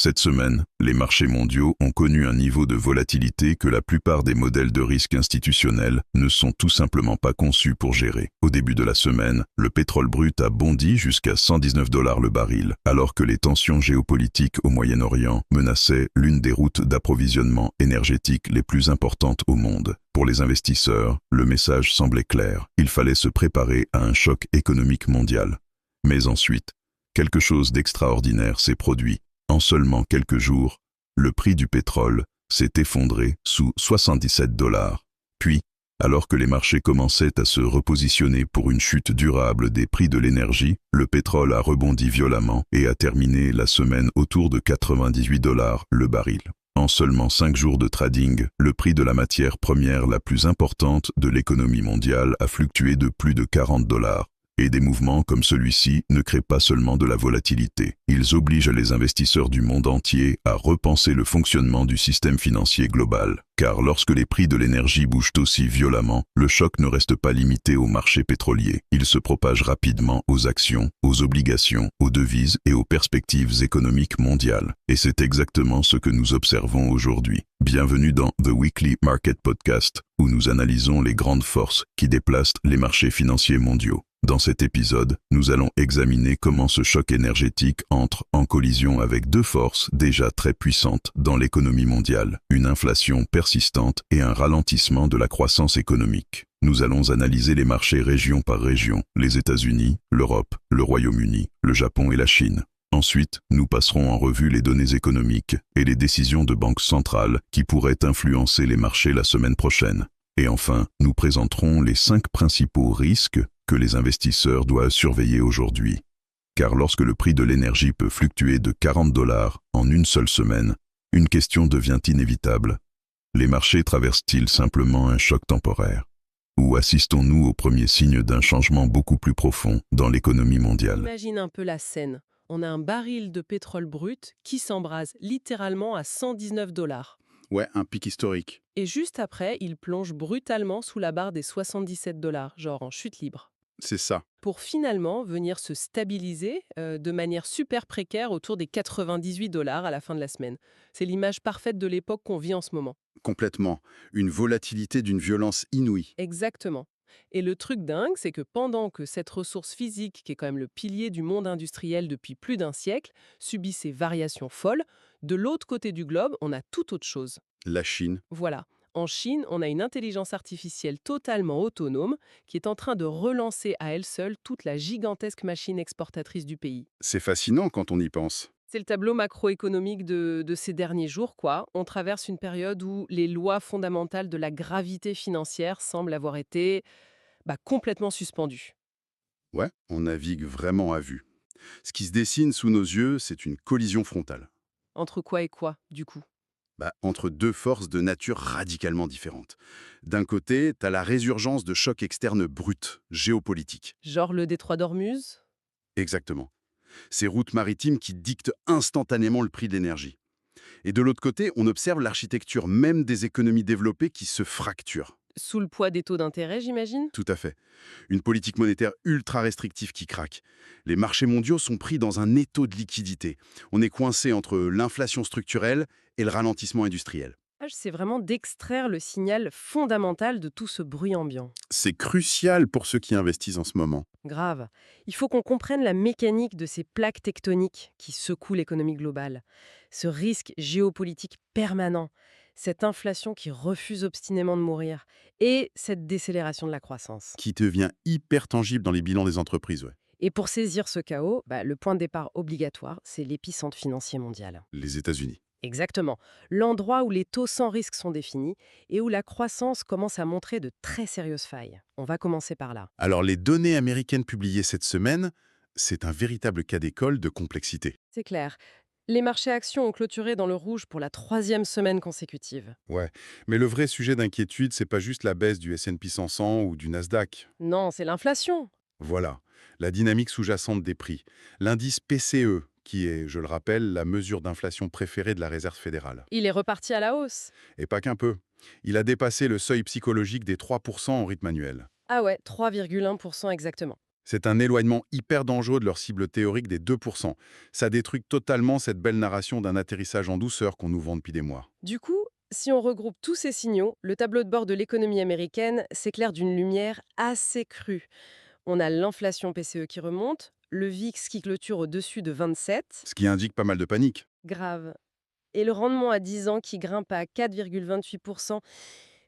Cette semaine, les marchés mondiaux ont connu un niveau de volatilité que la plupart des modèles de risque institutionnels ne sont tout simplement pas conçus pour gérer. Au début de la semaine, le pétrole brut a bondi jusqu'à 119 $ le baril, alors que les tensions géopolitiques au Moyen-Orient menaçaient l'une des routes d'approvisionnement énergétique les plus importantes au monde. Pour les investisseurs, le message semblait clair. Il fallait se préparer à un choc économique mondial. Mais ensuite, quelque chose d'extraordinaire s'est produit. En seulement quelques jours, le prix du pétrole s'est effondré sous 77 $. Puis, alors que les marchés commençaient à se repositionner pour une chute durable des prix de l'énergie, le pétrole a rebondi violemment et a terminé la semaine autour de 98 $ le baril. En seulement 5 jours de trading, le prix de la matière première la plus importante de l'économie mondiale a fluctué de plus de 40 $. Et des mouvements comme celui-ci ne créent pas seulement de la volatilité. Ils obligent les investisseurs du monde entier à repenser le fonctionnement du système financier global. Car lorsque les prix de l'énergie bougent aussi violemment, le choc ne reste pas limité au marché pétrolier. Il se propage rapidement aux actions, aux obligations, aux devises et aux perspectives économiques mondiales. Et c'est exactement ce que nous observons aujourd'hui. Bienvenue dans The Weekly Market Podcast, où nous analysons les grandes forces qui déplacent les marchés financiers mondiaux. Dans cet épisode, nous allons examiner comment ce choc énergétique entre en collision avec deux forces déjà très puissantes dans l'économie mondiale, une inflation persistante et un ralentissement de la croissance économique. Nous allons analyser les marchés région par région, les États-Unis, l'Europe, le Royaume-Uni, le Japon et la Chine. Ensuite, nous passerons en revue les données économiques et les décisions de banques centrales qui pourraient influencer les marchés la semaine prochaine. Et enfin, nous présenterons les 5 principaux risques que les investisseurs doivent surveiller aujourd'hui. Car lorsque le prix de l'énergie peut fluctuer de 40 $ en une seule semaine, une question devient inévitable. Les marchés traversent-ils simplement un choc temporaire? Ou assistons-nous aux premiers signes d'un changement beaucoup plus profond dans l'économie mondiale? Imagine un peu la scène. On a un baril de pétrole brut qui s'embrase littéralement à 119 $. Ouais, un pic historique. Et juste après, il plonge brutalement sous la barre des 77 $, genre en chute libre. C'est ça, Pour finalement venir se stabiliser de manière super précaire autour des 98 $ à la fin de la semaine. C'est l'image parfaite de l'époque qu'on vit en ce moment. complètement. Une volatilité d'une violence inouïe. Exactement. Et le truc dingue, c'est que pendant que cette ressource physique, qui est quand même le pilier du monde industriel depuis plus d'un siècle, subit ces variations folles, de l'autre côté du globe, on a tout autre chose. La Chine, Voilà. En Chine, on a une intelligence artificielle totalement autonome qui est en train de relancer à elle seule toute la gigantesque machine exportatrice du pays. c'est fascinant quand on y pense. C'est le tableau macroéconomique de ces derniers jours, quoi. On traverse une période où les lois fondamentales de la gravité financière semblent avoir été complètement suspendues. Ouais, on navigue vraiment à vue. Ce qui se dessine sous nos yeux, c'est une collision frontale. Entre quoi et quoi, du coup? Entre deux forces de nature radicalement différentes. D'un côté, t'as la résurgence de chocs externes bruts, géopolitiques. Genre le détroit d'Ormuz? Exactement. Ces routes maritimes qui dictent instantanément le prix de l'énergie. Et de l'autre côté, on observe l'architecture même des économies développées qui se fracture. Sous le poids des taux d'intérêt, j'imagine? Tout à fait. Une politique monétaire ultra restrictive qui craque. Les marchés mondiaux sont pris dans un étau de liquidité. On est coincé entre l'inflation structurelle et le ralentissement industriel. C'est vraiment d'extraire le signal fondamental de tout ce bruit ambiant. C'est crucial pour ceux qui investissent en ce moment. Grave. Il faut qu'on comprenne la mécanique de ces plaques tectoniques qui secouent l'économie globale. Ce risque géopolitique permanent, cette inflation qui refuse obstinément de mourir et cette décélération de la croissance. Qui devient hyper tangible dans les bilans des entreprises, ouais. Et pour saisir ce chaos, le point de départ obligatoire, c'est l'épicentre financier mondial. Les États-Unis. Exactement. L'endroit où les taux sans risque sont définis et où la croissance commence à montrer de très sérieuses failles. On va commencer par là. Alors, les données américaines publiées cette semaine, c'est un véritable cas d'école de complexité. C'est clair. Les marchés actions ont clôturé dans le rouge pour la 3e semaine consécutive. Ouais, mais le vrai sujet d'inquiétude, c'est pas juste la baisse du S&P 500 ou du Nasdaq. Non, c'est l'inflation. Voilà, la dynamique sous-jacente des prix. L'indice PCE, qui est, je le rappelle, la mesure d'inflation préférée de la Réserve fédérale. Il est reparti à la hausse. Et pas qu'un peu. Il a dépassé le seuil psychologique des 3% en rythme annuel. Ah ouais, 3,1% exactement. C'est un éloignement hyper dangereux de leur cible théorique des 2%. Ça détruit totalement cette belle narration d'un atterrissage en douceur qu'on nous vend depuis des mois. Du coup, si on regroupe tous ces signaux, le tableau de bord de l'économie américaine s'éclaire d'une lumière assez crue. On a l'inflation PCE qui remonte, le VIX qui clôture au-dessus de 27, Ce qui indique pas mal de panique. grave, et le rendement à 10 ans qui grimpe à 4,28%.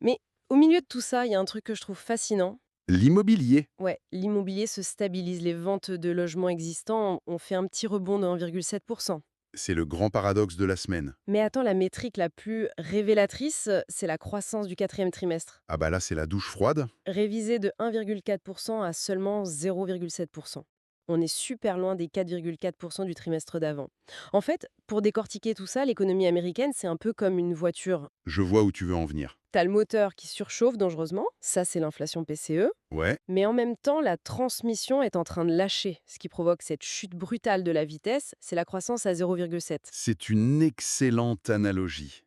Mais au milieu de tout ça, il y a un truc que je trouve fascinant. L'immobilier. Ouais, l'immobilier se stabilise, les ventes de logements existants ont fait un petit rebond de 1,7%. C'est le grand paradoxe de la semaine. Mais attends, la métrique la plus révélatrice, c'est la croissance du quatrième trimestre, Ah bah là, c'est la douche froide. révisée de 1,4% à seulement 0,7%. On est super loin des 4,4% du trimestre d'avant. En fait, pour décortiquer tout ça, l'économie américaine, c'est un peu comme une voiture. Je vois où tu veux en venir. T'as le moteur qui surchauffe dangereusement, ça c'est l'inflation PCE, Ouais, mais en même temps, la transmission est en train de lâcher. Ce qui provoque cette chute brutale de la vitesse, c'est la croissance à 0,7. c'est une excellente analogie.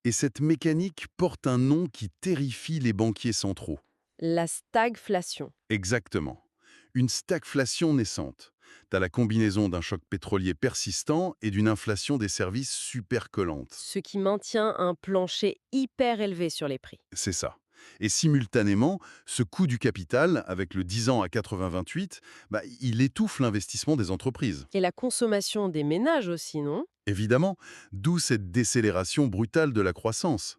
Et cette mécanique porte un nom qui terrifie les banquiers centraux. La stagflation. Exactement. Une stagflation naissante. T'as la combinaison d'un choc pétrolier persistant et d'une inflation des services super collante. Ce qui maintient un plancher hyper élevé sur les prix. C'est ça. Et simultanément, ce coût du capital, avec le 10 ans à 80-28, il étouffe l'investissement des entreprises. Et la consommation des ménages aussi, non? Évidemment, d'où cette décélération brutale de la croissance.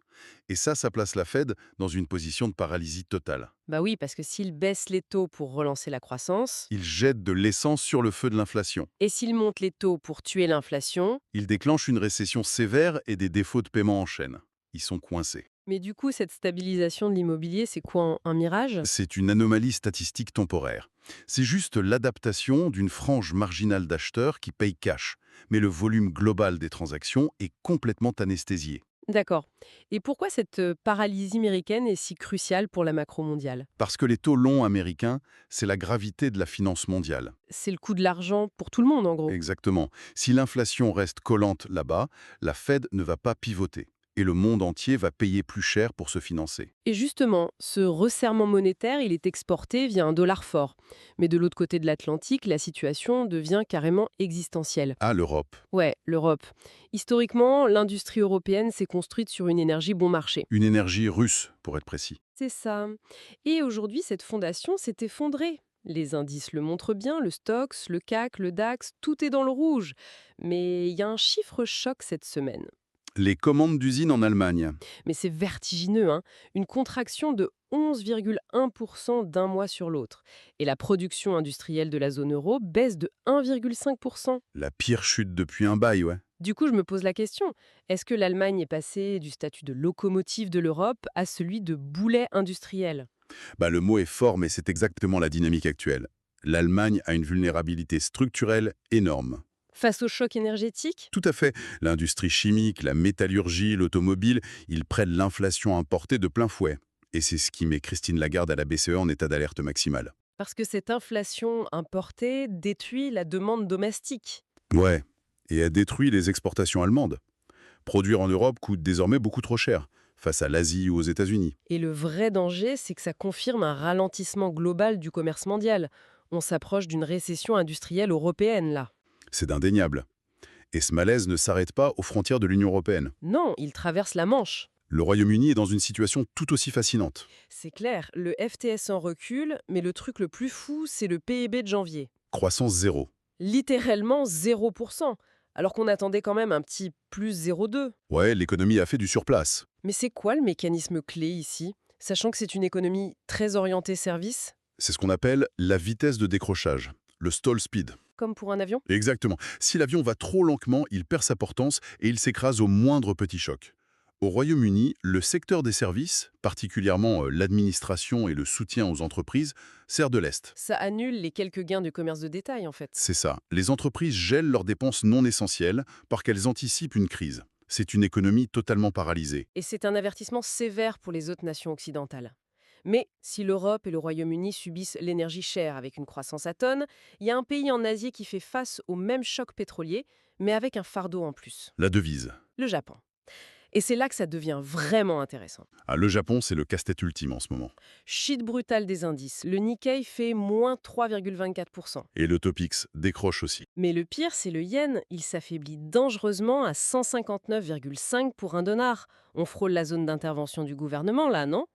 Et ça place la Fed dans une position de paralysie totale. Bah oui, parce que s'ils baissent les taux pour relancer la croissance, Il jette de l'essence sur le feu de l'inflation. et s'ils montent les taux pour tuer l'inflation, Il déclenche une récession sévère et des défauts de paiement en chaîne. Ils sont coincés. mais du coup, cette stabilisation de l'immobilier, c'est quoi, un mirage? C'est une anomalie statistique temporaire. C'est juste l'adaptation d'une frange marginale d'acheteurs qui payent cash, mais le volume global des transactions est complètement anesthésié. D'accord. Et pourquoi cette paralysie américaine est si cruciale pour la macro mondiale? Parce que les taux longs américains, c'est la gravité de la finance mondiale. C'est le coût de l'argent pour tout le monde, en gros. Exactement. Si l'inflation reste collante là-bas, la Fed ne va pas pivoter. Et le monde entier va payer plus cher pour se financer. Et justement, ce resserrement monétaire, il est exporté via un dollar fort. Mais de l'autre côté de l'Atlantique, la situation devient carrément existentielle. À l'Europe. Ouais, l'Europe. Historiquement, l'industrie européenne s'est construite sur une énergie bon marché. Une énergie russe, pour être précis. C'est ça. Et aujourd'hui, cette fondation s'est effondrée. Les indices le montrent bien, le Stoxx, le CAC, le DAX, tout est dans le rouge. Mais il y a un chiffre choc cette semaine. Les commandes d'usines en Allemagne. Mais c'est vertigineux, hein. Une contraction de 11,1% d'un mois sur l'autre. Et la production industrielle de la zone euro baisse de 1,5%. La pire chute depuis un bail, ouais. Du coup, je me pose la question, est-ce que l'Allemagne est passée du statut de locomotive de l'Europe à celui de boulet industriel? Le mot est fort, mais c'est exactement la dynamique actuelle. L'Allemagne a une vulnérabilité structurelle énorme. Face au choc énergétique? Tout à fait. L'industrie chimique, la métallurgie, l'automobile, ils prennent l'inflation importée de plein fouet. Et c'est ce qui met Christine Lagarde à la BCE en état d'alerte maximale. Parce que cette inflation importée détruit la demande domestique. Ouais. Et elle détruit les exportations allemandes. Produire en Europe coûte désormais beaucoup trop cher, face à l'Asie ou aux États-Unis. Et le vrai danger, c'est que ça confirme un ralentissement global du commerce mondial. On s'approche d'une récession industrielle européenne, là. C'est indéniable. Et ce malaise ne s'arrête pas aux frontières de l'Union européenne. Non, il traverse la Manche. Le Royaume-Uni est dans une situation tout aussi fascinante. C'est clair, le FTS en recule, mais le truc le plus fou, c'est le PIB de janvier. Croissance zéro. Littéralement 0%, alors qu'on attendait quand même un petit plus 0,2. Ouais, l'économie a fait du surplace. Mais c'est quoi le mécanisme clé ici? Sachant que c'est une économie très orientée service, C'est ce qu'on appelle la vitesse de décrochage, le stall speed. comme pour un avion? Exactement. Si l'avion va trop lentement, il perd sa portance et il s'écrase au moindre petit choc. Au Royaume-Uni, le secteur des services, particulièrement l'administration et le soutien aux entreprises, sert de lest. Ça annule les quelques gains du commerce de détail, en fait. C'est ça. Les entreprises gèlent leurs dépenses non essentielles parce qu'elles anticipent une crise. C'est une économie totalement paralysée. Et c'est un avertissement sévère pour les autres nations occidentales. Mais si l'Europe et le Royaume-Uni subissent l'énergie chère avec une croissance à tonnes, il y a un pays en Asie qui fait face au même choc pétrolier, mais avec un fardeau en plus. La devise. Le Japon. Et c'est là que ça devient vraiment intéressant. Ah, le Japon, c'est le casse-tête ultime en ce moment. Chute brutale des indices. Le Nikkei fait moins 3,24%. Et le Topix décroche aussi. Mais le pire, c'est le yen. Il s'affaiblit dangereusement à 159,5 pour un dollar. On frôle la zone d'intervention du gouvernement, là, non?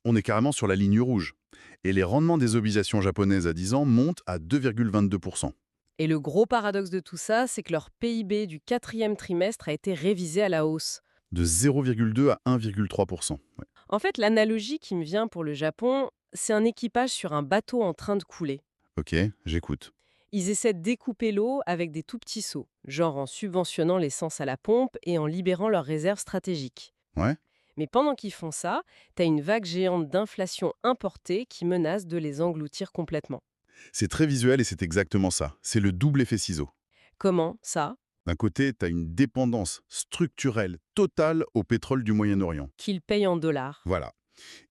On est carrément sur la ligne rouge. Et les rendements des obligations japonaises à 10 ans montent à 2,22%. Et le gros paradoxe de tout ça, c'est que leur PIB du quatrième trimestre a été révisé à la hausse. De 0,2 à 1,3%. Ouais. En fait, l'analogie qui me vient pour le Japon, c'est un équipage sur un bateau en train de couler. Ok, j'écoute. Ils essaient de découper l'eau avec des tout petits seaux, genre en subventionnant l'essence à la pompe et en libérant leurs réserves stratégiques. Ouais. Mais pendant qu'ils font ça, t'as une vague géante d'inflation importée qui menace de les engloutir complètement. C'est très visuel et c'est exactement ça. C'est le double effet ciseau. Comment ça? D'un côté, tu as une dépendance structurelle totale au pétrole du Moyen-Orient. Qu'ils payent en dollars. Voilà.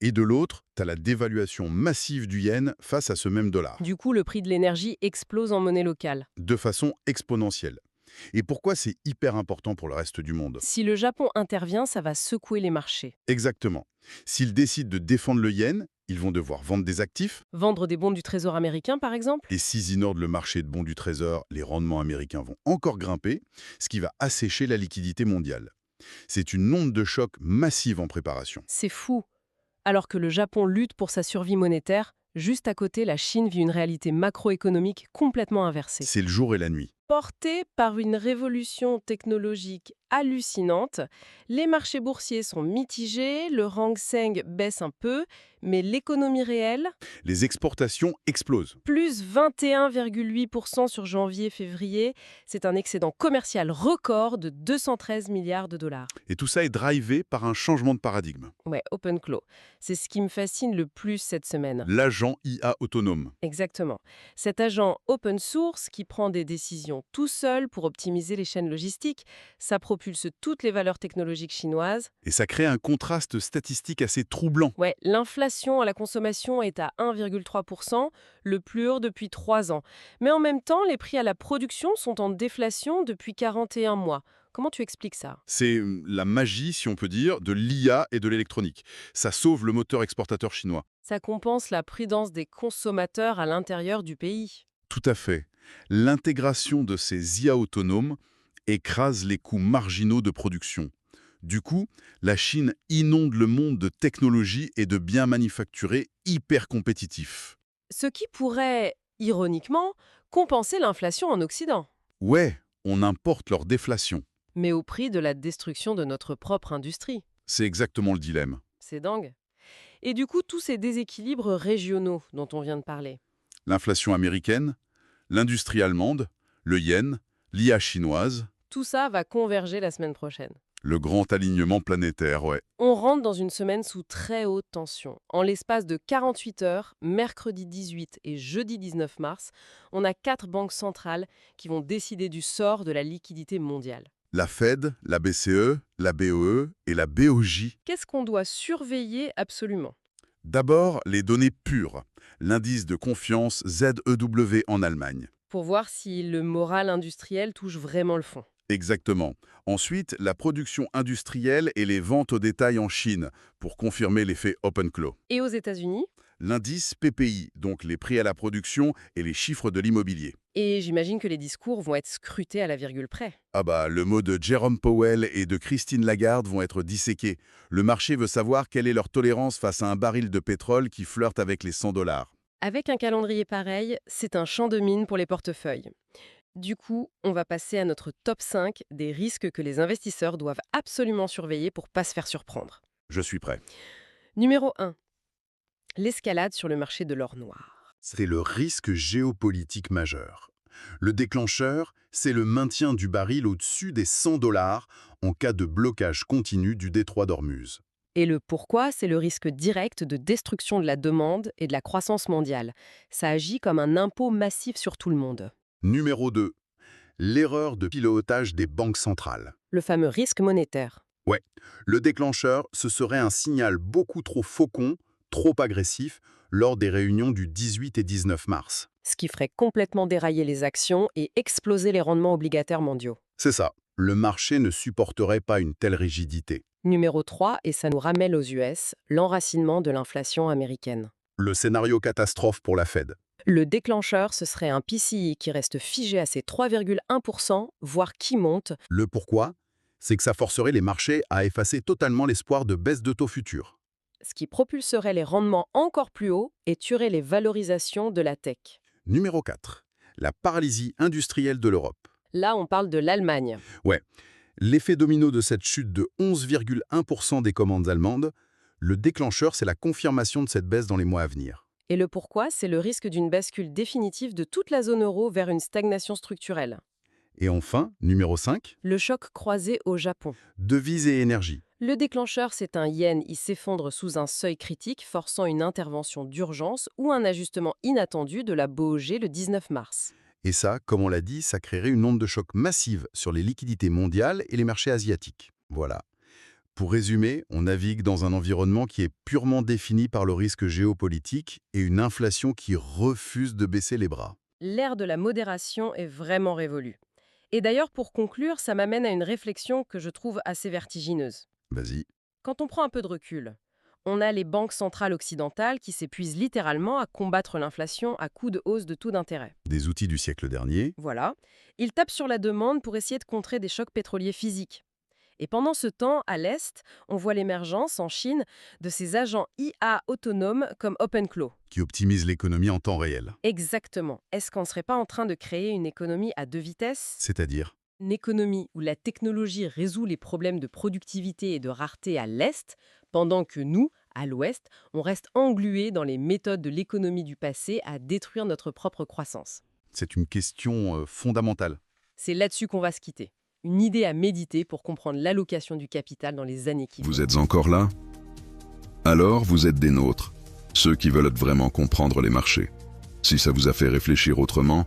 Et de l'autre, tu as la dévaluation massive du yen face à ce même dollar, Du coup, le prix de l'énergie explose en monnaie locale. de façon exponentielle. Et pourquoi c'est hyper important pour le reste du monde? Si le Japon intervient, ça va secouer les marchés. Exactement. S'ils décident de défendre le yen, ils vont devoir vendre des actifs. Vendre des bons du Trésor américain, par exemple? Et s'ils ignorent le marché de bons du Trésor, les rendements américains vont encore grimper, ce qui va assécher la liquidité mondiale. C'est une onde de choc massive en préparation. C'est fou. Alors que le Japon lutte pour sa survie monétaire, juste à côté, la Chine vit une réalité macroéconomique complètement inversée. C'est le jour et la nuit. Portés par une révolution technologique hallucinante, les marchés boursiers sont mitigés, le Hang Seng baisse un peu, mais l'économie réelle, Les exportations explosent. plus 21,8% sur janvier-février, c'est un excédent commercial record de 213 milliards de dollars. Et tout ça est drivé par un changement de paradigme. Ouais, open clos. C'est ce qui me fascine le plus cette semaine. L'agent IA autonome. Exactement. Cet agent open source qui prend des décisions tout seul pour optimiser les chaînes logistiques, ça propulse toutes les valeurs technologiques chinoises. Et ça crée un contraste statistique assez troublant. Ouais, l'inflation à la consommation est à 1,3%, le plus haut depuis 3 ans. Mais en même temps, les prix à la production sont en déflation depuis 41 mois. Comment tu expliques ça? C'est la magie, si on peut dire, de l'IA et de l'électronique. Ça sauve le moteur exportateur chinois. Ça compense la prudence des consommateurs à l'intérieur du pays. Tout à fait. L'intégration de ces IA autonomes écrase les coûts marginaux de production. Du coup, la Chine inonde le monde de technologies et de biens manufacturés hyper compétitifs. Ce qui pourrait, ironiquement, compenser l'inflation en Occident. Ouais, on importe leur déflation. Mais au prix de la destruction de notre propre industrie. C'est exactement le dilemme. C'est dingue. Et du coup, tous ces déséquilibres régionaux dont on vient de parler. L'inflation américaine, l'industrie allemande, le yen, l'IA chinoise, Tout ça va converger la semaine prochaine. le grand alignement planétaire, ouais. On rentre dans une semaine sous très haute tension. En l'espace de 48 heures, mercredi 18 et jeudi 19 mars, on a 4 banques centrales qui vont décider du sort de la liquidité mondiale. La Fed, la BCE, la BOE et la BOJ. Qu'est-ce qu'on doit surveiller absolument? D'abord, les données pures. L'indice de confiance ZEW en Allemagne. Pour voir si le moral industriel touche vraiment le fond. Exactement. Ensuite, la production industrielle et les ventes au détail en Chine, pour confirmer l'effet open clos. Et aux États-Unis? L'indice PPI, donc les prix à la production et les chiffres de l'immobilier. Et j'imagine que les discours vont être scrutés à la virgule près. Ah bah, le mot de Jerome Powell et de Christine Lagarde vont être disséqués. Le marché veut savoir quelle est leur tolérance face à un baril de pétrole qui flirte avec les 100 $. Avec un calendrier pareil, c'est un champ de mine pour les portefeuilles. Du coup, on va passer à notre top 5 des risques que les investisseurs doivent absolument surveiller pour pas se faire surprendre. Je suis prêt. Numéro 1. L'escalade sur le marché de l'or noir. C'est le risque géopolitique majeur. Le déclencheur, c'est le maintien du baril au-dessus des 100 $ en cas de blocage continu du détroit d'Ormuz. Et le pourquoi, c'est le risque direct de destruction de la demande et de la croissance mondiale. Ça agit comme un impôt massif sur tout le monde. Numéro 2. L'erreur de pilotage des banques centrales. Le fameux risque monétaire. Ouais, le déclencheur, ce serait un signal beaucoup trop faucon, trop agressif, lors des réunions du 18 et 19 mars. Ce qui ferait complètement dérailler les actions et exploser les rendements obligataires mondiaux. C'est ça. le marché ne supporterait pas une telle rigidité. Numéro 3, et ça nous ramène aux US, l'enracinement de l'inflation américaine. Le scénario catastrophe pour la Fed. Le déclencheur, ce serait un PCE qui reste figé à ses 3,1%, voire qui monte. Le pourquoi, c'est que ça forcerait les marchés à effacer totalement l'espoir de baisse de taux futurs. Ce qui propulserait les rendements encore plus haut et tuerait les valorisations de la tech. Numéro 4. La paralysie industrielle de l'Europe. Là, on parle de l'Allemagne. Ouais, l'effet domino de cette chute de 11,1% des commandes allemandes, le déclencheur, c'est la confirmation de cette baisse dans les mois à venir. Et le pourquoi, c'est le risque d'une bascule définitive de toute la zone euro vers une stagnation structurelle. Et enfin, numéro 5, Le choc croisé au Japon. devises et énergie. Le déclencheur, c'est un yen, il s'effondre sous un seuil critique, forçant une intervention d'urgence ou un ajustement inattendu de la BOJ le 19 mars. Et ça, comme on l'a dit, ça créerait une onde de choc massive sur les liquidités mondiales et les marchés asiatiques. Voilà. Pour résumer, on navigue dans un environnement qui est purement défini par le risque géopolitique et une inflation qui refuse de baisser les bras. L'ère de la modération est vraiment révolue. Et d'ailleurs, pour conclure, ça m'amène à une réflexion que je trouve assez vertigineuse. Vas-y. Quand on prend un peu de recul, on a les banques centrales occidentales qui s'épuisent littéralement à combattre l'inflation à coups de hausse de taux d'intérêt. Des outils du siècle dernier. Voilà, ils tapent sur la demande pour essayer de contrer des chocs pétroliers physiques. Et pendant ce temps, à l'Est, on voit l'émergence en Chine de ces agents IA autonomes comme OpenClaw. Qui optimise l'économie en temps réel. Exactement. Est-ce qu'on ne serait pas en train de créer une économie à deux vitesses ? C'est-à-dire, Une économie où la technologie résout les problèmes de productivité et de rareté à l'Est, pendant que nous, à l'Ouest, on reste englués dans les méthodes de l'économie du passé à détruire notre propre croissance. c'est une question fondamentale. C'est là-dessus qu'on va se quitter. Une idée à méditer pour comprendre l'allocation du capital dans les années qui viennent. Vous êtes encore là? Alors vous êtes des nôtres, ceux qui veulent vraiment comprendre les marchés. Si ça vous a fait réfléchir autrement,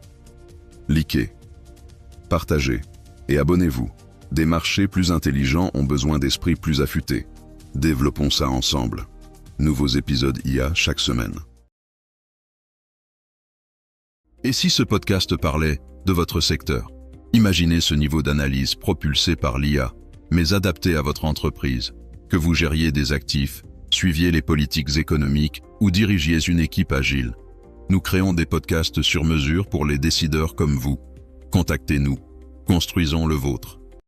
likez, partagez et abonnez-vous. Des marchés plus intelligents ont besoin d'esprits plus affûtés. Développons ça ensemble. Nouveaux épisodes IA chaque semaine. Et si ce podcast parlait de votre secteur? Imaginez ce niveau d'analyse propulsé par l'IA, mais adapté à votre entreprise. Que vous gériez des actifs, suiviez les politiques économiques ou dirigiez une équipe agile. Nous créons des podcasts sur mesure pour les décideurs comme vous. Contactez-nous. Construisons le vôtre.